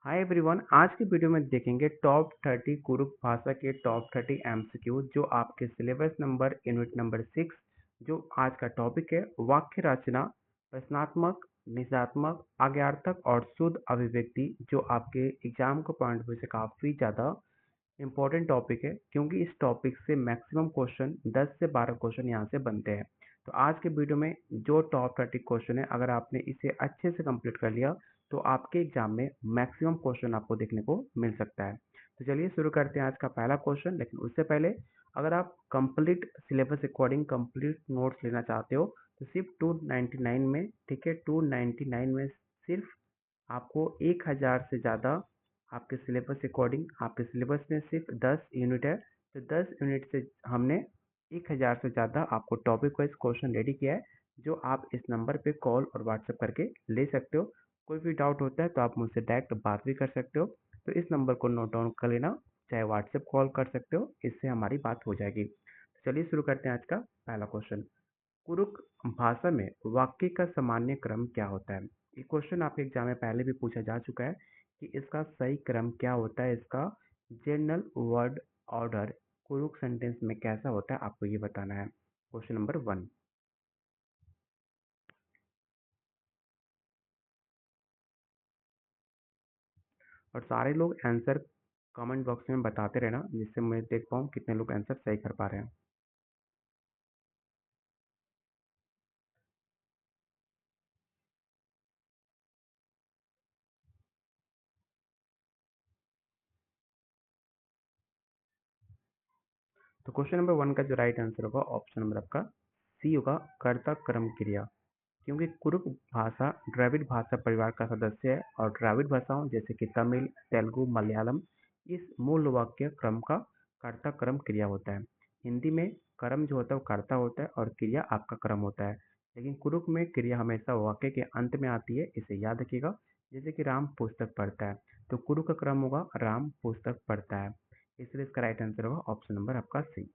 Hi everyone. आज की video में देखेंगे टॉप 30 कुरुख भाषा के टॉप 30 एमसीक्यू जो आपके सिलेबस नंबर यूनिट नंबर 6 जो आज का टॉपिक है वाक्य रचना, प्रश्नात्मक, निषेधात्मक, आज्ञार्थक और शुद्ध अभिव्यक्ति जो आपके एग्जाम को पॉइंट ऑफ व्यू से काफ़ी ज़्यादा इम्पोर्टेंट टॉपिक है क्योंकि इस टॉपिक से मैक्सिमम क्वेश्चन 10 से 12 क्वेश्चन यहाँ से बनते हैं। तो आज के वीडियो में जो टॉप 30 क्वेश्चन है अगर आपने इसे अच्छे से कंप्लीट कर लिया तो आपके एग्जाम में मैक्सिमम क्वेश्चन आपको देखने को मिल सकता है। तो चलिए शुरू करते हैं आज का पहला क्वेश्चन। लेकिन उससे पहले अगर आप complete syllabus according complete notes लेना चाहते हो तो सिर्फ 299 में, ठीक है, 299 में सिर्फ आपको 1000 से ज़्यादा आपके सिलेबस अकॉर्डिंग, आपके सिलेबस में सिर्फ 10 यूनिट है तो 10 यूनिट से हमने 1000 से ज़्यादा आपको टॉपिक वाइज क्वेश्चन रेडी किया है जो आप इस नंबर पे कॉल और व्हाट्सएप करके ले सकते हो। कोई भी डाउट होता है तो आप मुझसे डायरेक्ट बात भी कर सकते हो। तो इस नंबर को नोट डाउन कर लेना, चाहे व्हाट्सएप कॉल कर सकते हो, इससे हमारी बात हो जाएगी। तो चलिए शुरू करते हैं आज का पहला क्वेश्चन। कुरुक भाषा में वाक्य का सामान्य क्रम क्या होता है? ये क्वेश्चन आपके एग्जाम में पहले भी पूछा जा चुका है कि इसका सही क्रम क्या होता है, इसका general word order Kurukh sentence में कैसा होता है, आपको ये बताना है। Question number 1। और सारे लोग आंसर कमेंट बॉक्स में बताते रहना जिससे मैं देख पाऊँ कितने लोग आंसर सही कर पा रहे हैं। तो क्वेश्चन नंबर 1 का जो राइट आंसर होगा ऑप्शन नंबर आपका सी होगा, कर्ता कर्म क्रिया। क्योंकि कुरुक भाषा द्रविड़ भाषा परिवार का सदस्य है और द्रविड़ भाषाओं जैसे कि तमिल, तेलुगु, मलयालम इस मूल वाक्य क्रम का कर्ता कर्म क्रिया होता है। हिंदी में कर्म जो होता है वो कर्ता होता है और क्रिया आपका क्रम होता है, लेकिन कुरुक में क्रिया हमेशा वाक्य के अंत में आती है, इसे याद रखिएगा। जैसे कि राम पुस्तक पढ़ता है तो कुरुक का क्रम होगा राम पुस्तक पढ़ता है, इसलिए इसका राइट आंसर होगा ऑप्शन नंबर आपका सी।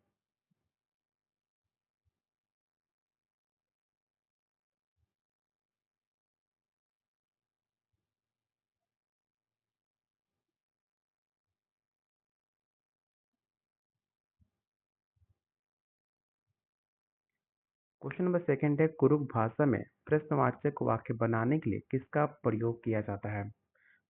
क्वेश्चन नंबर सेकंड है कुरुक भाषा में प्रश्नवाचक वाक्य बनाने के लिए किसका प्रयोग किया जाता है?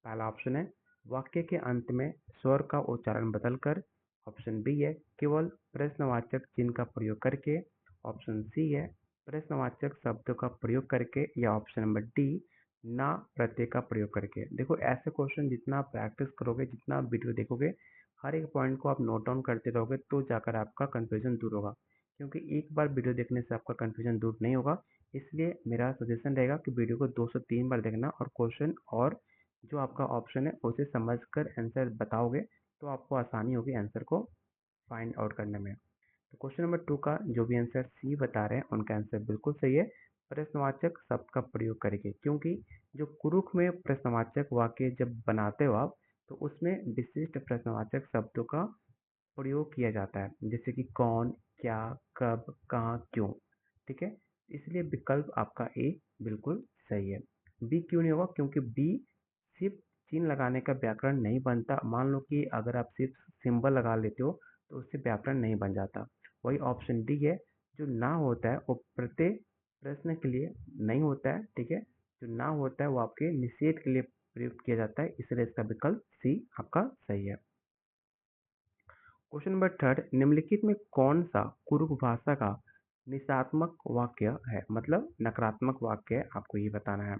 पहला ऑप्शन है वाक्य के अंत में स्वर का उच्चारण बदलकर। ऑप्शन बी है केवल प्रश्नवाचक चिन्ह का प्रयोग करके। ऑप्शन सी है प्रश्नवाचक शब्दों का प्रयोग करके, या ऑप्शन नंबर डी ना प्रत्यय का प्रयोग करके। देखो ऐसे क्वेश्चन जितना आप प्रैक्टिस करोगे, जितना आप वीडियो देखोगे, हर एक पॉइंट को आप नोट डाउन करते रहोगे तो जाकर आपका कंफ्यूजन दूर होगा। क्योंकि एक बार वीडियो देखने से आपका कंफ्यूजन दूर नहीं होगा, इसलिए मेरा सजेशन रहेगा कि वीडियो को 2 से 3 बार देखना और क्वेश्चन और जो आपका ऑप्शन है उसे समझकर आंसर बताओगे तो आपको आसानी होगी आंसर को फाइंड आउट करने में। तो क्वेश्चन नंबर 2 का जो भी आंसर सी बता रहे हैं उनका आंसर बिल्कुल सही है, प्रश्नवाचक शब्द का प्रयोग करके। क्योंकि जो कुरुख में प्रश्नवाचक वाक्य जब बनाते हो आप तो उसमें विशिष्ट प्रश्नवाचक शब्दों का प्रयोग किया जाता है, जैसे कि कौन, क्या, कब, कहाँ, क्यों। ठीक है, इसलिए विकल्प आपका ए बिल्कुल सही है। बी क्यों नहीं होगा? क्योंकि बी सिर्फ चिन्ह लगाने का व्याकरण नहीं बनता। मान लो कि अगर आप सिर्फ सिंबल लगा लेते हो तो उससे व्याकरण नहीं बन जाता। वही ऑप्शन डी है, जो ना होता है वो प्रत्येक प्रश्न के लिए नहीं होता है। ठीक है, जो ना होता है वो आपके निषेध के लिए प्रयुक्त किया जाता है, इसलिए इसका विकल्प सी आपका सही है। क्वेश्चन नंबर थर्ड, निम्नलिखित में कौन सा कुरुख भाषा का निषेधात्मक वाक्य है, मतलब नकारात्मक वाक्य है, आपको ये बताना है।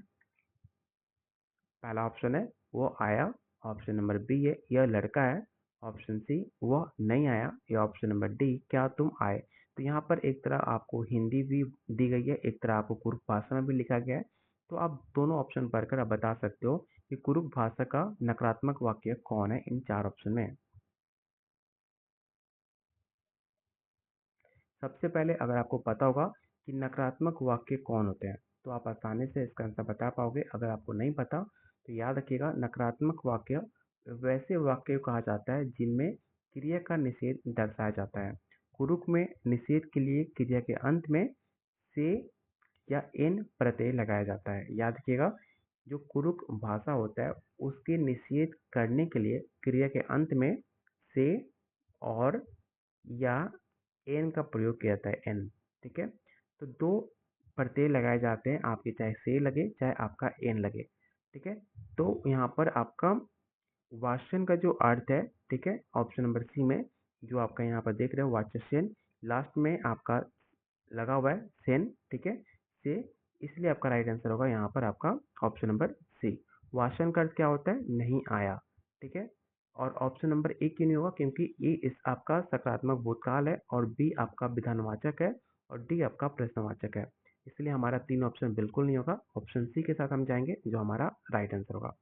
पहला ऑप्शन है वो आया। ऑप्शन नंबर बी है यह लड़का है। ऑप्शन सी वह नहीं आया, या ऑप्शन नंबर डी क्या तुम आए। तो यहाँ पर एक तरह आपको हिंदी भी दी गई है, एक तरह आपको कुरुख भाषा में भी लिखा गया है। तो आप दोनों ऑप्शन पढ़कर आप बता सकते हो कि कुरुख भाषा का नकारात्मक वाक्य कौन है इन चार ऑप्शन में। सबसे पहले अगर आपको पता होगा कि नकारात्मक वाक्य कौन होते हैं तो आप आसानी से इसका आंसर बता पाओगे। अगर आपको नहीं पता तो याद रखिएगा, नकारात्मक वाक्य वैसे वाक्य को कहा जाता है जिनमें क्रिया का निषेध दर्शाया जाता है। कुरुख में निषेध के लिए क्रिया के अंत में से या एन प्रत्यय लगाया जाता है। याद रखिएगा, जो कुरुक भाषा होता है उसके निषेध करने के लिए क्रिया के अंत में से और या एन का प्रयोग किया जाता है। एन, ठीक है। तो दो प्रत्यय लगाए जाते हैं, आपके चाहे से लगे चाहे आपका एन लगे, ठीक है। तो यहाँ पर आपका वाचन का जो अर्थ है, ठीक है, ऑप्शन नंबर सी में जो आपका यहाँ पर देख रहे हो वाचस्यन, लास्ट में आपका लगा हुआ है सेन, ठीक है, से, इसलिए आपका राइट आंसर होगा यहाँ पर आपका ऑप्शन नंबर सी। वाचन का अर्थ क्या होता है? नहीं आया, ठीक है। और ऑप्शन नंबर ए क्यों नहीं होगा? क्योंकि ए इस आपका सकारात्मक भूतकाल है और बी आपका विधानवाचक है और डी आपका प्रश्नवाचक है, इसलिए हमारा तीन ऑप्शन बिल्कुल नहीं होगा। ऑप्शन सी के साथ हम जाएंगे जो हमारा राइट आंसर होगा।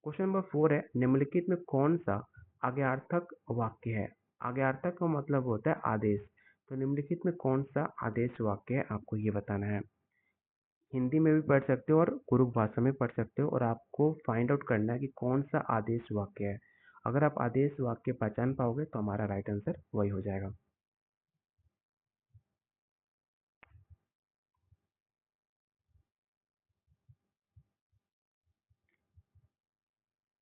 क्वेश्चन नंबर 4 है, निम्नलिखित में कौन सा आज्ञार्थक वाक्य है? आज्ञार्थक का मतलब होता है आदेश, तो निम्नलिखित में कौन सा आदेश वाक्य है आपको ये बताना है। हिंदी में भी पढ़ सकते हो और कुरुक भाषा में पढ़ सकते हो और आपको फाइंड आउट करना है कि कौन सा आदेश वाक्य है। अगर आप आदेश वाक्य पहचान पाओगे तो हमारा राइट आंसर वही हो जाएगा।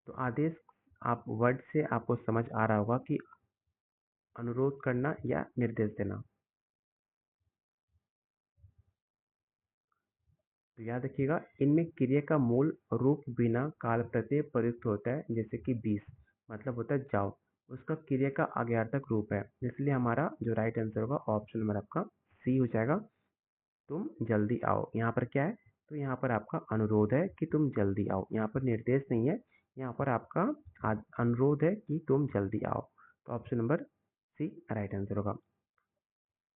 तो आदेश आप वर्ड से आपको समझ आ रहा होगा कि अनुरोध करना या निर्देश देना। तो याद रखिएगा, इनमें क्रिया का मूल रूप बिना काल प्रत्यय प्रयुक्त होता है, जैसे कि 20 मतलब होता है जाओ, उसका क्रिया का आज्ञार्थक रूप है, इसलिए हमारा जो राइट आंसर होगा ऑप्शन नंबर आपका सी हो जाएगा। तुम जल्दी आओ, यहाँ पर क्या है? तो यहाँ पर आपका अनुरोध है कि तुम जल्दी आओ, यहाँ पर निर्देश नहीं है, यहाँ पर आपका अनुरोध है कि तुम जल्दी आओ, तो option number C right answer होगा।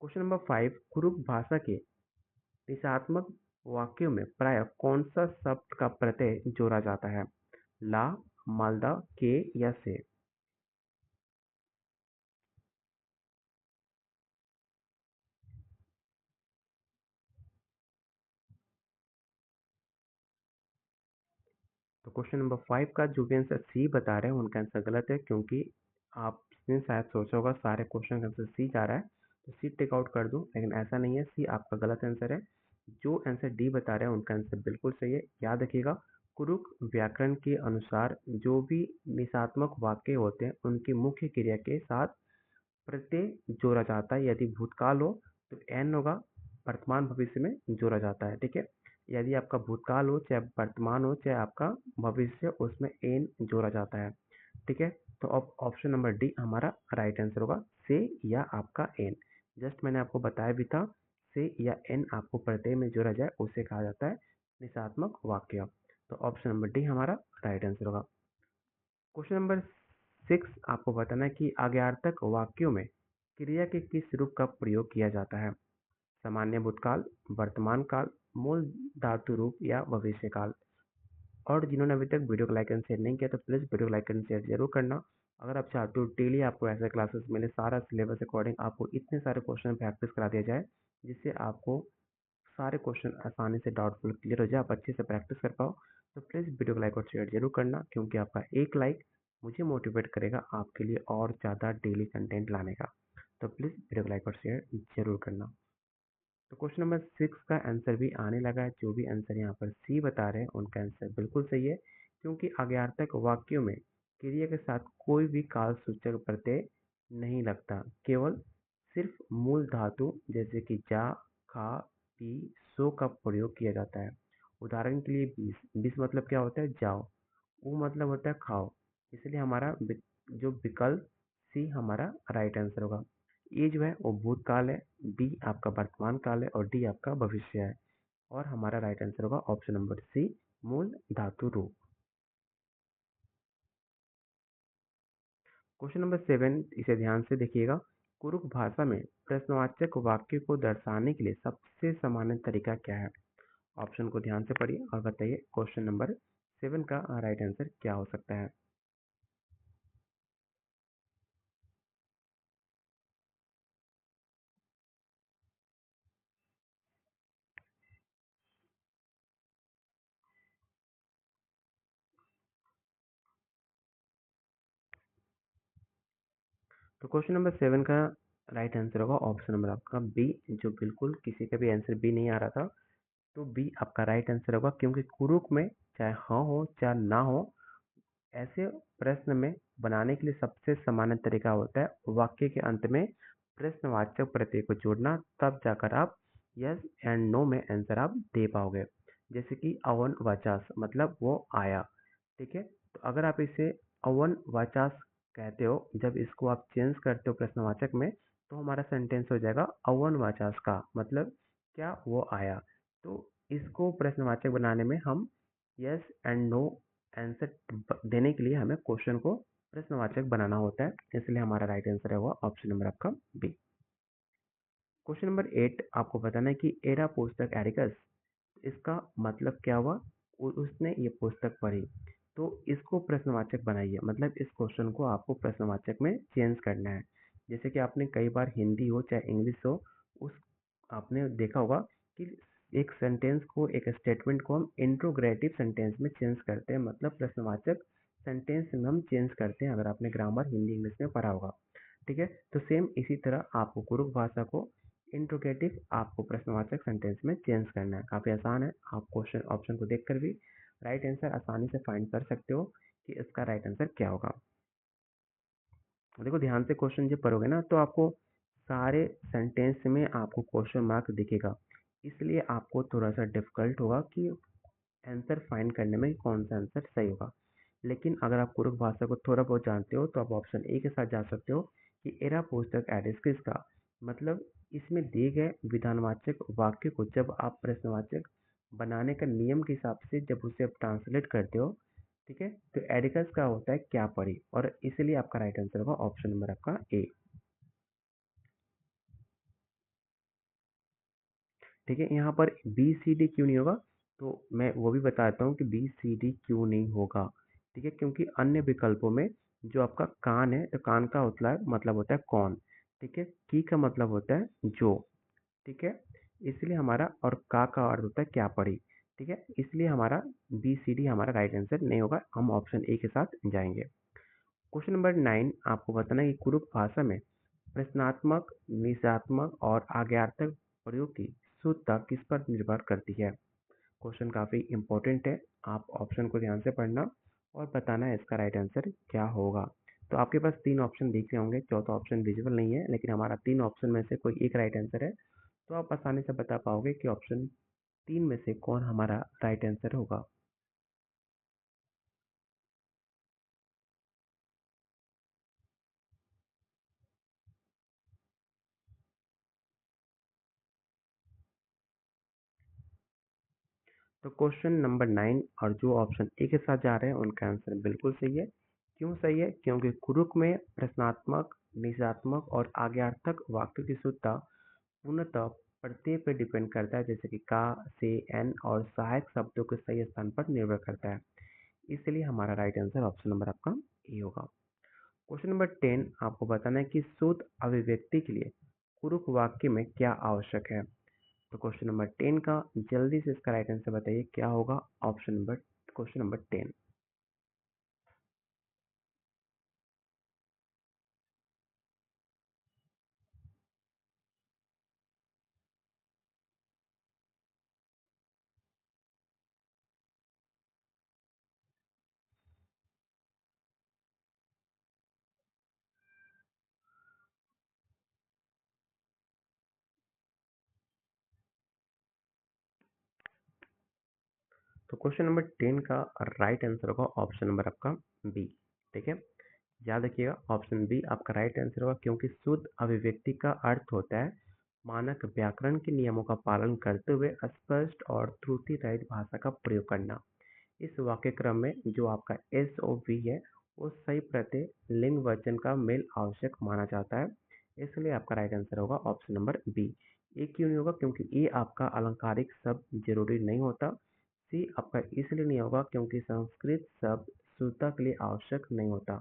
क्वेश्चन नंबर 5, कुरुक भाषा के दिशात्मक वाक्यों में प्रायः कौन सा शब्द का प्रत्यय जोड़ा जाता है? ला, मालदा, के या से? तो क्वेश्चन नंबर 5 का जो भी आंसर सी बता रहे हैं उनका आंसर गलत है, क्योंकि आपने शायद सोचा होगा सारे क्वेश्चन का आंसर सी जा रहा है तो सी टेक आउट कर दूं, लेकिन ऐसा नहीं है, सी आपका गलत आंसर है। जो आंसर डी बता रहे हैं उनका आंसर बिल्कुल सही है। याद रखिएगा, कुरुक व्याकरण के अनुसार जो भी निशात्मक वाक्य होते हैं उनकी मुख्य क्रिया के साथ प्रत्यय जोड़ा जाता है। यदि भूतकाल हो तो एन होगा, वर्तमान भविष्य में जोड़ा जाता है, ठीक है। यदि आपका भूतकाल हो, चाहे वर्तमान हो, चाहे आपका भविष्य, उसमें एन जोड़ा जाता है, ठीक है। तो अब ऑप्शन नंबर डी हमारा राइट आंसर होगा, से या आपका एन। जस्ट मैंने आपको बताया भी था, से या एन आपको प्रत्यय में जोड़ा जाए उसे कहा जाता है निशात्मक वाक्य। तो ऑप्शन नंबर डी हमारा राइट आंसर होगा। क्वेश्चन नंबर 6 आपको बताना है कि आज्ञार्थक वाक्यों में क्रिया के किस रूप का प्रयोग किया जाता है? सामान्य भूतकाल, वर्तमान काल, मूल धातु रूप या भविष्य काल। और जिन्होंने अभी तक वीडियो को लाइक एंड शेयर नहीं किया तो प्लीज़ वीडियो को लाइक एंड शेयर जरूर करना। अगर आप चाहते हो डेली आपको ऐसे क्लासेस मिले, सारा सिलेबस अकॉर्डिंग आपको इतने सारे क्वेश्चन प्रैक्टिस करा दिया जाए जिससे आपको सारे क्वेश्चन आसानी से डाउटफुल क्लियर हो जाए, आप अच्छे से प्रैक्टिस कर पाओ, तो प्लीज़ वीडियो को लाइक और शेयर जरूर करना, क्योंकि आपका एक लाइक मुझे मोटिवेट करेगा आपके लिए और ज़्यादा डेली कंटेंट लाने का। तो प्लीज़ वीडियो को लाइक और शेयर जरूर करना। तो क्वेश्चन नंबर 6 का आंसर भी आने लगा है। जो भी आंसर यहाँ पर सी बता रहे हैं उनका आंसर बिल्कुल सही है, क्योंकि आज्ञार्थक वाक्यों में क्रिया के साथ कोई भी काल सूचक प्रत्यय नहीं लगता, केवल सिर्फ मूल धातु जैसे कि जा, खा, पी, सो का प्रयोग किया जाता है। उदाहरण के लिए 20 मतलब क्या होता है? जाओ। वो मतलब होता है खाओ, इसलिए हमारा जो विकल्प सी हमारा राइट आंसर होगा। ये जो है वो भूतकाल है, बी आपका वर्तमान काल है और डी आपका भविष्य है, और हमारा राइट आंसर होगा ऑप्शन नंबर सी, मूल धातु रूप। क्वेश्चन नंबर 7, इसे ध्यान से देखिएगा। कुरुक भाषा में प्रश्नवाचक वाक्य को दर्शाने के लिए सबसे सामान्य तरीका क्या है? ऑप्शन को ध्यान से पढ़िए और बताइए क्वेश्चन नंबर 7 का राइट आंसर क्या हो सकता है। तो क्वेश्चन नंबर 7 का राइट आंसर होगा ऑप्शन नंबर आपका बी, जो बिल्कुल किसी का भी आंसर बी नहीं आ रहा था, तो बी आपका राइट आंसर होगा, क्योंकि कुरुक में चाहे हाँ हो चाहे ना हो, ऐसे प्रश्न में बनाने के लिए सबसे सामान्य तरीका होता है वाक्य के अंत में प्रश्नवाचक प्रत्यय को जोड़ना, तब जाकर आप यस एंड नो में आंसर आप दे पाओगे। जैसे कि अवन वाचास मतलब वो आया, ठीक है। तो अगर आप इसे अवन वाचास कहते हो, जब इसको आप चेंज करते हो प्रश्नवाचक में, तो हमारा सेंटेंस हो जाएगा अवन वाचास का मतलब क्या वो आया। तो इसको प्रश्नवाचक बनाने में हम यस एंड नो आंसर देने के लिए हमें क्वेश्चन को प्रश्नवाचक बनाना होता है, इसलिए हमारा राइट आंसर है वो ऑप्शन नंबर आपका बी। क्वेश्चन नंबर 8 आपको बताना है कि एरा पुस्तक एरिकस, इसका मतलब क्या हुआ। उसने ये पुस्तक पढ़ी, तो इसको प्रश्नवाचक बनाइए, मतलब इस क्वेश्चन को आपको प्रश्नवाचक में चेंज करना है। जैसे कि आपने कई बार हिंदी हो चाहे इंग्लिश हो, उस आपने देखा होगा कि एक सेंटेंस को, एक स्टेटमेंट को हम इंट्रोगेटिव सेंटेंस में चेंज करते हैं, मतलब प्रश्नवाचक सेंटेंस में हम चेंज करते हैं, अगर आपने ग्रामर हिंदी इंग्लिश में पढ़ा होगा, ठीक है। तो सेम इसी तरह आपको कुरुख भाषा को इंट्रोगेटिव आपको प्रश्नवाचक सेंटेंस में चेंज करना है। काफ़ी आसान है, आप क्वेश्चन ऑप्शन को देखकर भी राइट आंसर आसानी से फाइंड कर सकते हो कि इसका राइट आंसर क्या होगा। देखो ध्यान से क्वेश्चन जब पढ़ोगे ना, तो आपको सारे सेंटेंस में आपको क्वेश्चन मार्क दिखेगा, इसलिए आपको थोड़ा सा डिफिकल्ट होगा कि आंसर फाइंड करने में कौन सा आंसर सही होगा। लेकिन अगर आप कुरुख भाषा को थोड़ा बहुत जानते हो, तो आप ऑप्शन ए के साथ जा सकते हो कि एरा पुस्तक एडिस किसका मतलब, इसमें दिए गए विधानवाचक वाक्य को जब आप प्रश्नवाचक बनाने का नियम के हिसाब से जब उसे आप ट्रांसलेट करते हो, ठीक है, तो एडिकस का होता है क्या पढ़ी, और इसलिए आपका राइट आंसर होगा ऑप्शन नंबर आपका ए। ठीक है, यहाँ पर बी सी डी क्यों नहीं होगा, तो मैं वो भी बताता हूँ कि बी सी डी क्यों नहीं होगा। ठीक है, क्योंकि अन्य विकल्पों में जो आपका कान है, तो कान का होता है मतलब होता है कौन, ठीक है, की का मतलब होता है जो, ठीक है, इसलिए हमारा, और का अर्थ होता है क्या पढ़ी, ठीक है, इसलिए हमारा बी सी डी हमारा राइट आंसर नहीं होगा, हम ऑप्शन ए के साथ जाएंगे। क्वेश्चन नंबर 9 आपको बताना है कि कुरुख भाषा में प्रश्नात्मक, निषेधात्मक और आज्ञार्थक प्रयोग की शुद्धता किस पर निर्भर करती है। क्वेश्चन काफ़ी इंपॉर्टेंट है, आप ऑप्शन को ध्यान से पढ़ना और बताना है इसका राइट आंसर क्या होगा। तो आपके पास तीन ऑप्शन दिख रहे होंगे, चौथा ऑप्शन विजिबल नहीं है, लेकिन हमारा तीन ऑप्शन में से कोई एक राइट आंसर है, तो आप आसानी से बता पाओगे कि ऑप्शन तीन में से कौन हमारा राइट आंसर होगा। तो क्वेश्चन नंबर 9 और जो ऑप्शन ए के साथ जा रहे हैं उनका आंसर बिल्कुल सही है। क्यों सही है, क्योंकि कुरुक में प्रश्नात्मक, निषेधात्मक और आज्ञार्थक वाक्यों की शुद्धता पूर्णतः प्रत्यय पर डिपेंड करता है, जैसे कि का, से, एन और सहायक शब्दों के सही स्थान पर निर्भर करता है, इसलिए हमारा राइट आंसर ऑप्शन नंबर आपका ए होगा। क्वेश्चन नंबर 10 आपको बताना है कि शुद्ध अभिव्यक्ति के लिए कुरुक वाक्य में क्या आवश्यक है। तो क्वेश्चन नंबर 10 का जल्दी से इसका राइट आंसर बताइए क्या होगा, ऑप्शन नंबर, क्वेश्चन नंबर 10। तो क्वेश्चन नंबर 10 का राइट आंसर होगा ऑप्शन नंबर आपका बी, ठीक है। याद रखिएगा ऑप्शन बी आपका राइट आंसर होगा, क्योंकि शुद्ध अभिव्यक्ति का अर्थ होता है मानक व्याकरण के नियमों का पालन करते हुए स्पष्ट और त्रुटि रहित भाषा का प्रयोग करना। इस वाक्य क्रम में जो आपका एस ओ वी है, वो सही प्रत्यय लिंग वचन का मेल आवश्यक माना जाता है, इसलिए आपका राइट आंसर होगा ऑप्शन नंबर बी। ए क्यों नहीं होगा, क्योंकि ए आपका अलंकारिक शब्द जरूरी नहीं होता। सी आपका इसलिए नहीं होगा क्योंकि संस्कृत शब्द शुद्धता के लिए आवश्यक नहीं होता,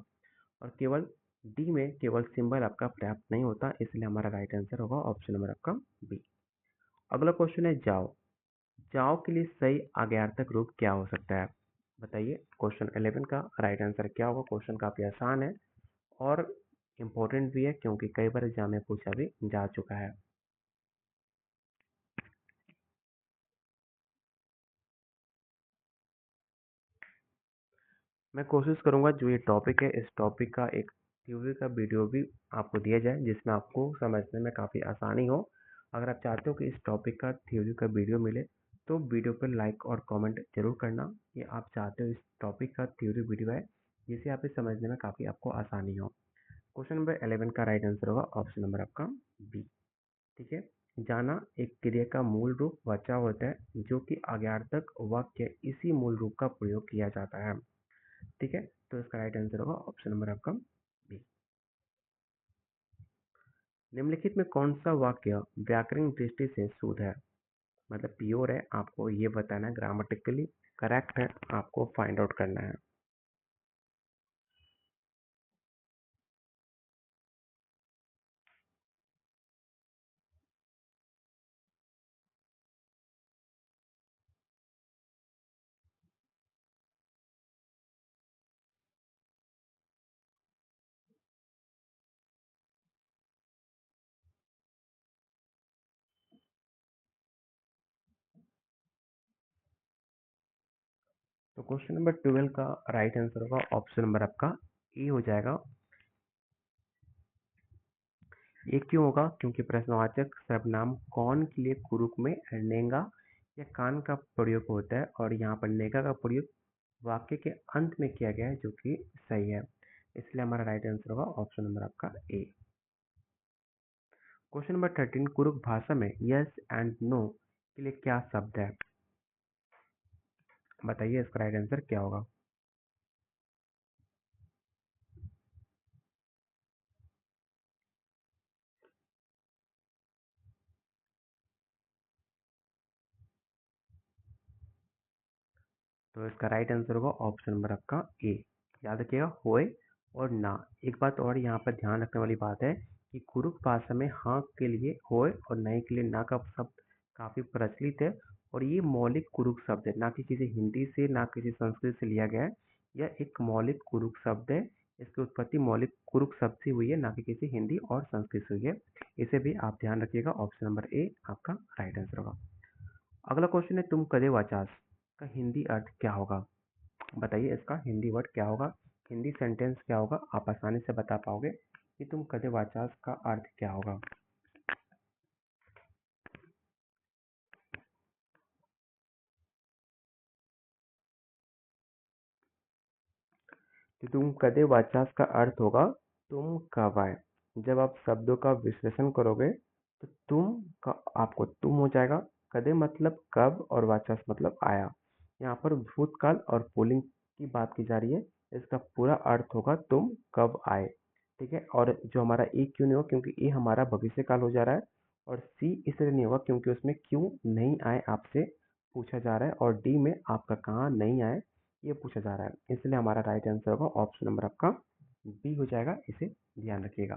और केवल डी में केवल सिंबल आपका पर्याप्त नहीं होता, इसलिए हमारा राइट आंसर होगा ऑप्शन नंबर आपका बी। अगला क्वेश्चन है जाओ। जाओ के लिए सही आज्ञार्थक रूप क्या हो सकता है, बताइए। क्वेश्चन 11 का राइट आंसर क्या होगा। क्वेश्चन काफी आसान है और इम्पोर्टेंट भी है, क्योंकि कई बार एग्जाम में पूछा भी जा चुका है। मैं कोशिश करूँगा जो ये टॉपिक है इस टॉपिक का एक थ्योरी का वीडियो भी आपको दिया जाए जिसमें आपको समझने में काफ़ी आसानी हो। अगर आप चाहते हो कि इस टॉपिक का थ्योरी का वीडियो मिले तो वीडियो पर लाइक और कमेंट जरूर करना कि आप चाहते हो इस टॉपिक का थ्योरी वीडियो है जिसे आप इसे समझने में काफ़ी आपको आसानी हो। क्वेश्चन नंबर 11 का राइट आंसर होगा ऑप्शन नंबर आपका बी। ठीक है। जाना एक क्रिया का मूल रूप बचा होता है जो कि आज्ञार्थक वाक्य इसी मूल रूप का प्रयोग किया जाता है। ठीक है। तो इसका राइट आंसर होगा ऑप्शन नंबर आपका बी। निम्नलिखित में कौन सा वाक्य व्याकरण दृष्टि से शुद्ध है, मतलब प्योर है, आपको ये बताना है, ग्रामेटिकली करेक्ट है, आपको फाइंड आउट करना है। तो क्वेश्चन नंबर 12 का राइट आंसर होगा ऑप्शन नंबर आपका ए हो जाएगा। ये क्यों होगा? क्योंकि प्रश्नवाचक सर्वनाम कौन के लिए कुरुक में नेगा या कान का प्रयोग होता है और यहाँ पर नेगा का प्रयोग वाक्य के अंत में किया गया है जो कि सही है। इसलिए हमारा राइट आंसर होगा ऑप्शन नंबर आपका ए। क्वेश्चन नंबर 13 कुरुक भाषा में यस एंड नो के लिए क्या शब्द है? बताइए इसका राइट आंसर क्या होगा। तो इसका राइट आंसर होगा ऑप्शन नंबर आपका ए। याद रखिएगा होए और ना। एक बात और यहाँ पर ध्यान रखने वाली बात है कि कुरुक भाषा में हाँ के लिए होए और नए के लिए ना का शब्द काफी प्रचलित है और ये मौलिक कुरुक शब्द है, ना कि किसी हिंदी से ना किसी संस्कृत से लिया गया है। यह एक मौलिक कुरुक शब्द है। इसकी उत्पत्ति मौलिक कुरुक शब्द से हुई है, ना कि किसी हिंदी और संस्कृत से हुई है। इसे भी आप ध्यान रखिएगा, ऑप्शन नंबर ए आपका राइट आंसर होगा। अगला क्वेश्चन है तुम कदे वाचास का हिंदी अर्थ क्या होगा? बताइए इसका हिंदी वर्ड क्या होगा, हिंदी सेंटेंस क्या होगा, आप आसानी से बता पाओगे कि तुम कदे वाचास का अर्थ क्या होगा। कि तुम कदे वाचास का अर्थ होगा तुम कब आए। जब आप शब्दों का विश्लेषण करोगे तो तुम का आपको तुम हो जाएगा। कदे मतलब कब और वाचास मतलब आया। यहाँ पर भूतकाल और पुल्लिंग की बात की जा रही है। इसका पूरा अर्थ होगा तुम कब आए। ठीक है। और जो हमारा ए क्यों नहीं होगा, क्योंकि ए हमारा भविष्य काल हो जा रहा है और सी इसलिए नहीं होगा क्योंकि उसमें क्यों नहीं आए आपसे पूछा जा रहा है और डी में आपका कहाँ नहीं आए ये पूछा जा रहा है। इसलिए हमारा राइट आंसर होगा ऑप्शन नंबर आपका बी हो जाएगा। इसे ध्यान रखिएगा।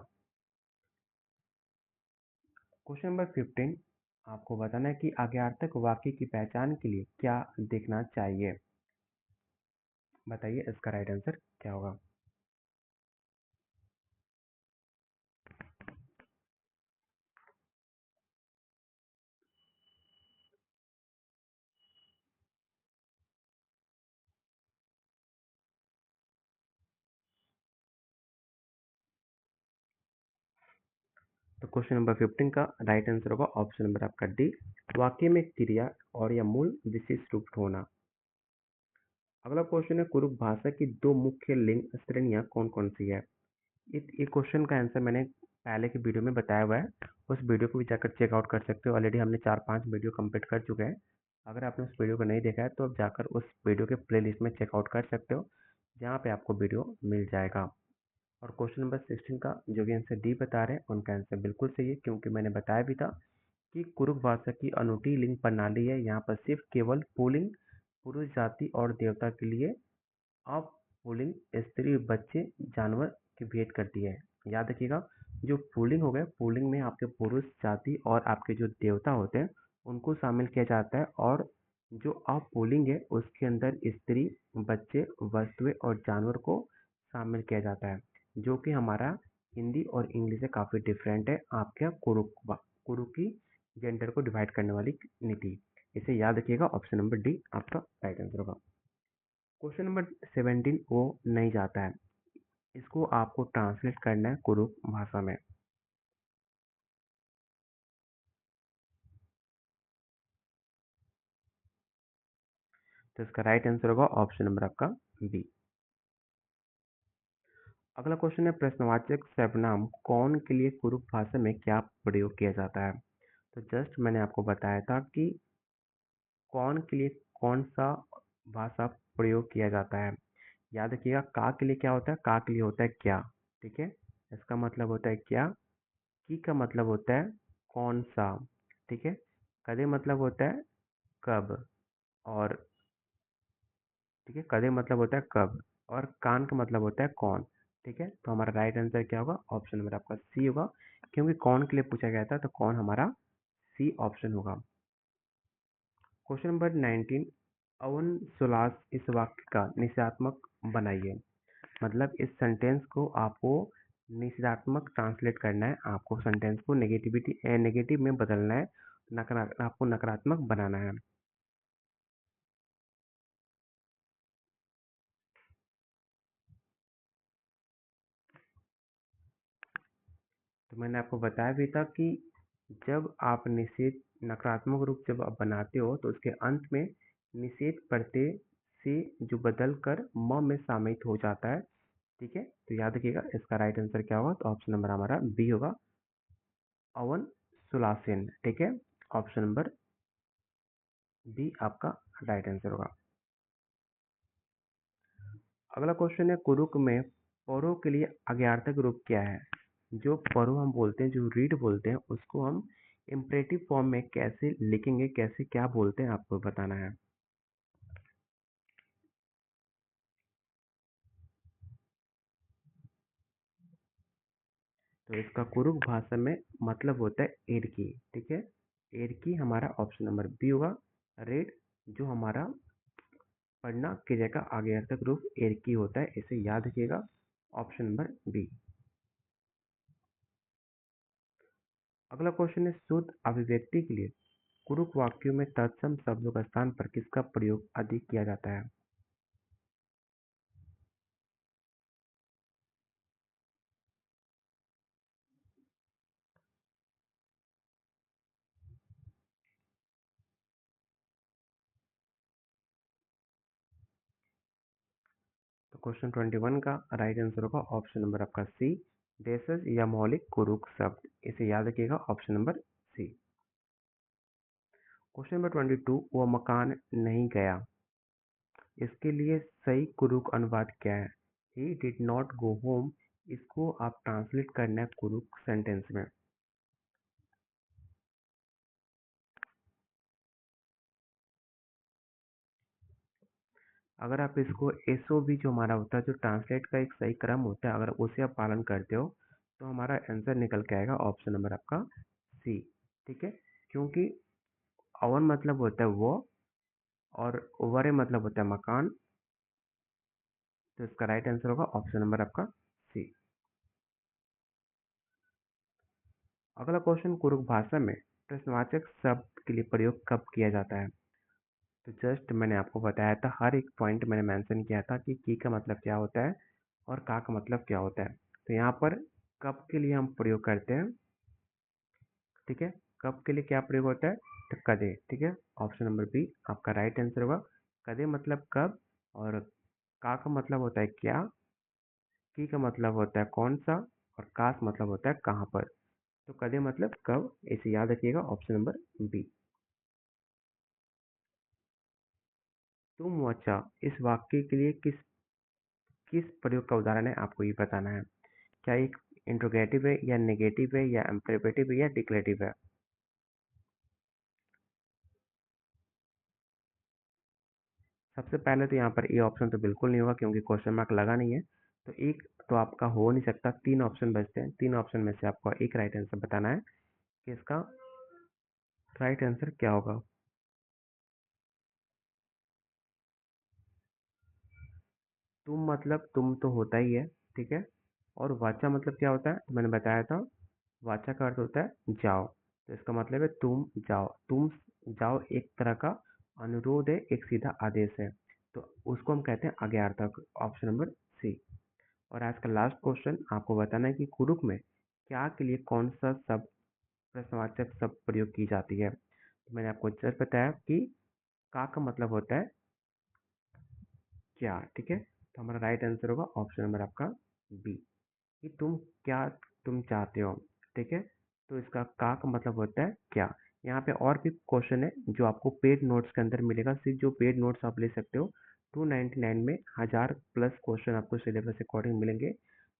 क्वेश्चन नंबर 15 आपको बताना है कि आज्ञार्थक वाक्य की पहचान के लिए क्या देखना चाहिए। बताइए इसका राइट आंसर क्या होगा। तो क्वेश्चन नंबर 15 का राइट आंसर होगा ऑप्शन नंबर आपका डी, वाक्य में क्रिया और या मूल विशेष रूप होना। अगला क्वेश्चन है कुरुक भाषा की दो मुख्य लिंग श्रेणियां कौन कौन सी है। ये क्वेश्चन का आंसर मैंने पहले की वीडियो में बताया हुआ है। उस वीडियो को भी जाकर चेकआउट कर सकते हो। ऑलरेडी हमने 4-5 वीडियो कंप्लीट कर चुके हैं। अगर आपने उस वीडियो को नहीं देखा है तो आप जाकर उस वीडियो के प्लेलिस्ट में चेकआउट कर सकते हो, जहाँ पे आपको वीडियो मिल जाएगा। और क्वेश्चन नंबर 16 का जो कि आंसर डी बता रहे हैं उनका आंसर बिल्कुल सही है, क्योंकि मैंने बताया भी था कि कुरुक भाषा की अनूठी लिंग प्रणाली है। यहाँ पर सिर्फ केवल पुल्लिंग पुरुष जाति और देवता के लिए अब पुल्लिंग स्त्री बच्चे जानवर की भेद करती है। याद रखिएगा, जो पुल्लिंग हो गया पुल्लिंग में आपके पुरुष जाति और आपके जो देवता होते हैं उनको शामिल किया जाता है, और जो आप पुल्लिंग है उसके अंदर स्त्री बच्चे वस्तुएं और जानवर को शामिल किया जाता है, जो कि हमारा हिंदी और इंग्लिश से काफ़ी डिफरेंट है। आपके कुरु की जेंडर को डिवाइड करने वाली नीति। इसे याद रखिएगा, ऑप्शन नंबर डी आपका राइट आंसर होगा। क्वेश्चन नंबर 17 वो नहीं जाता है, इसको आपको ट्रांसलेट करना है कुरुक भाषा में। तो इसका राइट आंसर होगा ऑप्शन नंबर आपका बी। अगला क्वेश्चन है प्रश्नवाचक सर्वनाम कौन के लिए कुरुक भाषा में क्या प्रयोग किया जाता है। तो जस्ट मैंने आपको बताया था कि कौन के लिए कौन सा भाषा प्रयोग किया जाता है। याद रखिएगा का के लिए क्या होता है, का के लिए होता है क्या, ठीक है। इसका मतलब होता है क्या, की का मतलब होता है कौन सा, ठीक है। कदे मतलब होता है कब, और ठीक है, कदे मतलब होता है कब, और कान का मतलब होता है कौन, ठीक है। तो हमारा राइट आंसर क्या होगा, ऑप्शन नंबर आपका सी होगा, क्योंकि कौन के लिए पूछा गया था तो कौन हमारा सी ऑप्शन होगा। क्वेश्चन नंबर 19, अवन सुलास इस वाक्य का निषेधात्मक बनाइए। मतलब इस सेंटेंस को आपको निषेधात्मक ट्रांसलेट करना है, आपको सेंटेंस को नेगेटिव में बदलना है, आपको नकारात्मक बनाना है। तो मैंने आपको बताया भी था कि जब आप निषेध नकारात्मक रूप जब आप बनाते हो तो उसके अंत में निषेध प्रत्यय से जो बदल कर म में शामिल हो जाता है, ठीक है। तो याद रखिएगा इसका राइट आंसर क्या होगा, तो ऑप्शन नंबर हमारा बी होगा, अवन सुलासिन, ठीक है। ऑप्शन नंबर बी आपका राइट आंसर होगा। अगला क्वेश्चन है कुरुक में परों के लिए आज्ञार्थक रूप क्या है। जो परो हम बोलते हैं, जो रीड बोलते हैं, उसको हम इम्परेटिव फॉर्म में कैसे लिखेंगे, कैसे क्या बोलते हैं, आपको बताना है। तो इसका कुरुक भाषा में मतलब होता है एडकी, ठीक है। एडकी हमारा ऑप्शन नंबर बी होगा। रेड जो हमारा पढ़ना की जगह आज्ञार्थक रूप एडकी होता है, इसे याद रखिएगा, ऑप्शन नंबर बी। अगला क्वेश्चन है शुद्ध अभिव्यक्ति के लिए कुरुक वाक्यों में तत्सम शब्दों का स्थान पर किसका प्रयोग अधिक किया जाता है। तो क्वेश्चन 21 का राइट आंसर होगा ऑप्शन नंबर आपका सी, देशज या मौलिक कुरुक शब्द, इसे याद रखिएगा, option number C. Question number 22, वो मकान नहीं गया, इसके लिए सही कुरुक अनुवाद क्या है। He did not go home, इसको आप ट्रांसलेट करना है कुरुक सेंटेंस में। अगर आप इसको एसओवी जो हमारा होता है, जो ट्रांसलेट का एक सही क्रम होता है, अगर उसे आप पालन करते हो तो हमारा आंसर निकल के आएगा ऑप्शन नंबर आपका सी, ठीक है। क्योंकि अवन मतलब होता है वो, और वरे मतलब होता है मकान, तो इसका राइट आंसर होगा ऑप्शन नंबर आपका सी। अगला क्वेश्चन कुरुक भाषा में प्रश्नवाचक शब्द के लिए प्रयोग कब किया जाता है। तो जस्ट मैंने आपको बताया था, हर एक पॉइंट मैंने मेंशन किया था कि की का मतलब क्या होता है और का मतलब क्या होता है। तो यहाँ पर कब के लिए हम प्रयोग करते हैं, ठीक है। कब के लिए क्या प्रयोग होता है, तो कदे, ठीक है। ऑप्शन नंबर बी आपका राइट आंसर होगा। कदे मतलब कब, और का मतलब होता है क्या, की का मतलब होता है कौन सा, और कास मतलब होता है कहाँ पर। तो कदे मतलब कब, इसे याद रखिएगा, ऑप्शन नंबर बी। तुम वचा इस वाक्य के लिए किस किस प्रयोग का उदाहरण है, आपको ये बताना है। क्या एक इंट्रोगेटिव है, या नेगेटिव है, या इम्परेटिव है, या डिक्लेरेटिव है। सबसे पहले तो यहाँ पर ए ऑप्शन तो बिल्कुल नहीं होगा, क्योंकि क्वेश्चन मार्क लगा नहीं है। तो एक तो आपका हो नहीं सकता, तीन ऑप्शन बचते हैं, तीन ऑप्शन में से आपको एक राइट आंसर बताना है कि इसका राइट आंसर क्या होगा। तुम मतलब तुम तो होता ही है, ठीक है। और वाचा मतलब क्या होता है, तो मैंने बताया था, वाचा का अर्थ होता है जाओ। तो इसका मतलब है तुम जाओ, तुम जाओ एक तरह का अनुरोध है, एक सीधा आदेश है। तो उसको हम कहते हैं अज्ञार्थक, ऑप्शन नंबर सी। और आज का लास्ट क्वेश्चन आपको बताना है कि कुरुक में क्या के लिए कौन सा शब्द प्रश्नवाचक शब्द प्रयोग की जाती है। तो मैंने आपको जस्ट बताया कि का मतलब होता है क्या, ठीक है। तो हमारा राइट आंसर होगा ऑप्शन नंबर आपका बी, कि तुम चाहते हो, ठीक है। तो इसका का मतलब होता है क्या। यहाँ पे और भी क्वेश्चन है जो आपको पेड नोट्स के अंदर मिलेगा, सिर्फ जो पेड नोट्स आप ले सकते हो। 299 में 1000+ क्वेश्चन आपको सिलेबस अकॉर्डिंग मिलेंगे।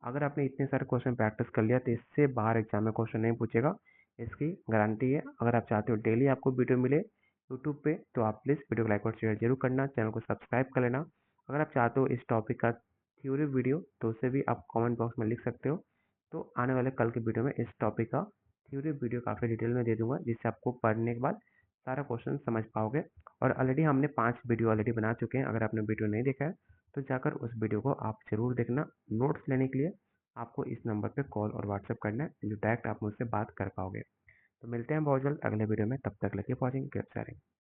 अगर आपने इतने सारे क्वेश्चन प्रैक्टिस कर लिया तो इससे बाहर एग्जाम में क्वेश्चन नहीं पूछेगा, इसकी गारंटी है। अगर आप चाहते हो डेली आपको वीडियो मिले यूट्यूब पे, तो आप प्लीज़ वीडियो को लाइक और शेयर जरूर करना, चैनल को सब्सक्राइब कर लेना। अगर आप चाहते हो इस टॉपिक का थ्योरी वीडियो, तो उसे भी आप कमेंट बॉक्स में लिख सकते हो। तो आने वाले कल के वीडियो में इस टॉपिक का थ्योरी वीडियो काफ़ी डिटेल में दे दूंगा, जिससे आपको पढ़ने के बाद सारा क्वेश्चन समझ पाओगे। और ऑलरेडी हमने 5 वीडियो ऑलरेडी बना चुके हैं, अगर आपने वीडियो नहीं देखा है तो जाकर उस वीडियो को आप जरूर देखना। नोट्स लेने के लिए आपको इस नंबर पर कॉल और व्हाट्सएप करना है, जो डायरेक्ट आप मुझसे बात कर पाओगे। तो मिलते हैं बहुत जल्द अगले वीडियो में, तब तक लगे वॉचिंग, कीप शेयरिंग।